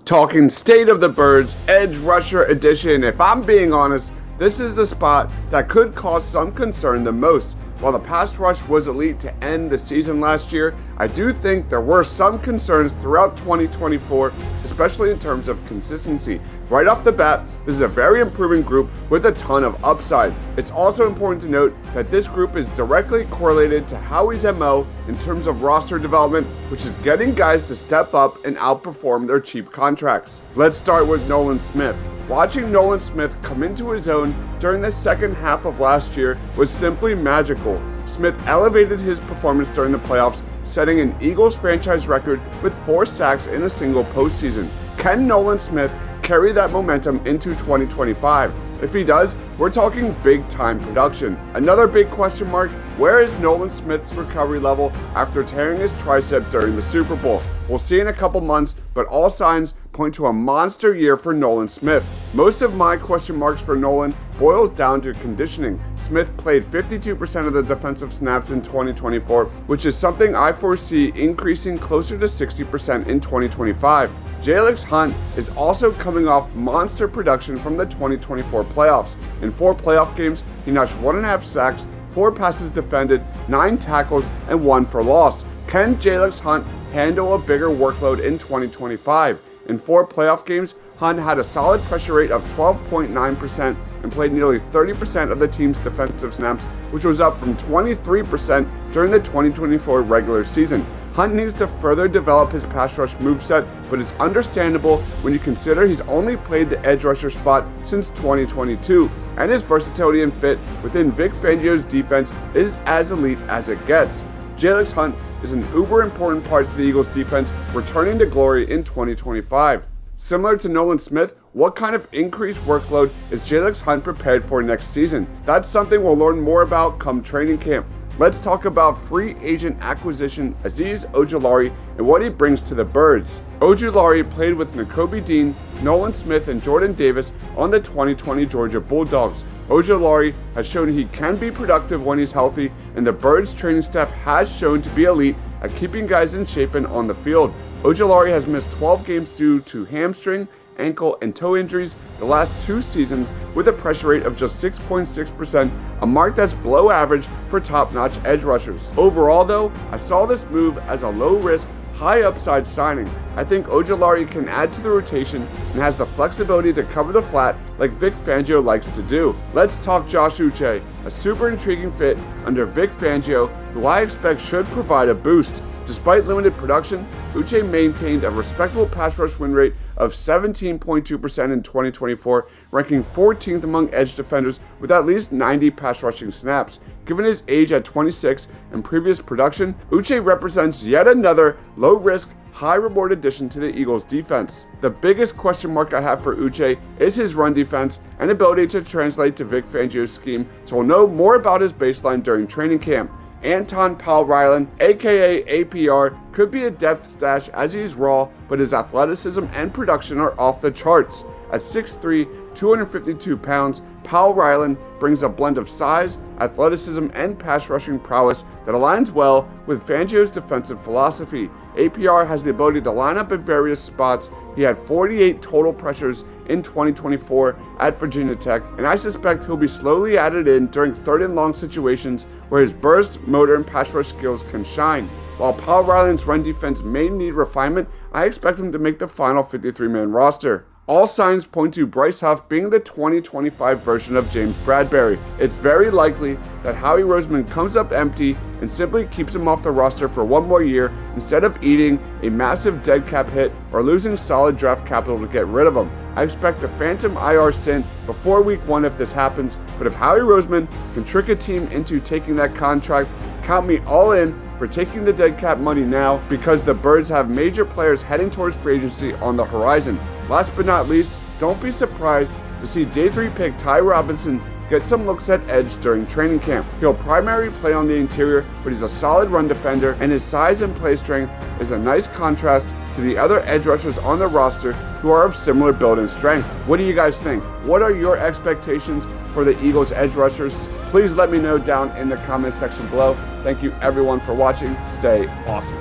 Talking state of the birds, edge rusher edition. If I'm being honest, this is the spot that could cause some concern the most. While the pass rush was elite to end the season last year, I do think there were some concerns throughout 2024, especially in terms of consistency. Right off the bat, this is a very improving group with a ton of upside. It's also important to note that this group is directly correlated to Howie's MO in terms of roster development, which is getting guys to step up and outperform their cheap contracts. Let's start with Nolan Smith. Watching Nolan Smith come into his own during the second half of last year was simply magical. Smith elevated his performance during the playoffs, setting an Eagles franchise record with 4 sacks in a single postseason. Can Nolan Smith carry that momentum into 2025? If he does, we're talking big time production. Another big question mark, where is Nolan Smith's recovery level after tearing his tricep during the Super Bowl? We'll see in a couple months, but all signs point to a monster year for Nolan Smith. Most of my question marks for Nolan boils down to conditioning. Smith played 52% of the defensive snaps in 2024, which is something I foresee increasing closer to 60% in 2025. Jalyx Hunt is also coming off monster production from the 2024 playoffs. In 4 playoff games, he notched 1.5 sacks, 4 passes defended, 9 tackles, and 1 for loss. Can Jalyx Hunt handle a bigger workload in 2025? In 4 playoff games, Hunt had a solid pressure rate of 12.9% and played nearly 30% of the team's defensive snaps, which was up from 23% during the 2024 regular season. Hunt needs to further develop his pass rush moveset, but it's understandable when you consider he's only played the edge rusher spot since 2022, and his versatility and fit within Vic Fangio's defense is as elite as it gets. Jalyx Hunt is an uber important part to the Eagles defense, returning to glory in 2025. Similar to Nolan Smith, what kind of increased workload is Jalyx Hunt prepared for next season? That's something we'll learn more about come training camp. Let's talk about free agent acquisition Aziz Ojulari and what he brings to the Birds. Ojulari played with Nakobe Dean, Nolan Smith, and Jordan Davis on the 2020 Georgia Bulldogs. Ojulari has shown he can be productive when he's healthy, and the Birds training staff has shown to be elite at keeping guys in shape and on the field. Ojulari has missed 12 games due to hamstring, ankle, and toe injuries the last 2 seasons with a pressure rate of just 6.6%, a mark that's below average for top-notch edge rushers. Overall though, I saw this move as a low-risk, high-upside signing. I think Ojulari can add to the rotation and has the flexibility to cover the flat like Vic Fangio likes to do. Let's talk Josh Uche, a super intriguing fit under Vic Fangio, who I expect should provide a boost. Despite limited production, Uche maintained a respectable pass rush win rate of 17.2% in 2024, ranking 14th among edge defenders with at least 90 pass rushing snaps. Given his age at 26 and previous production, Uche represents yet another low-risk, high-reward addition to the Eagles' defense. The biggest question mark I have for Uche is his run defense and ability to translate to Vic Fangio's scheme, so we'll know more about his baseline during training camp. Anton Powell-Ryland, aka APR, could be a depth stash as he's raw, but his athleticism and production are off the charts. At 6'3", 252 pounds, Powell-Ryland brings a blend of size, athleticism, and pass rushing prowess that aligns well with Fangio's defensive philosophy. APR has the ability to line up at various spots. He had 48 total pressures in 2024 at Virginia Tech, and I suspect he'll be slowly added in during 3rd and long situations where his burst, motor, and pass rush skills can shine. While Powell-Ryland's run defense may need refinement, I expect him to make the final 53-man roster. All signs point to Bryce Huff being the 2025 version of James Bradberry. It's very likely that Howie Roseman comes up empty and simply keeps him off the roster for 1 more year instead of eating a massive dead cap hit or losing solid draft capital to get rid of him. I expect a phantom IR stint before week 1 if this happens, but if Howie Roseman can trick a team into taking that contract, count me all in for taking the dead cap money now, because the Birds have major players heading towards free agency on the horizon. Last but not least, don't be surprised to see Day 3 pick Ty Robinson get some looks at edge during training camp. He'll primarily play on the interior, but he's a solid run defender, and his size and play strength is a nice contrast to the other edge rushers on the roster who are of similar build and strength. What do you guys think? What are your expectations for the Eagles edge rushers? Please let me know down in the comment section below. Thank you everyone for watching. Stay awesome.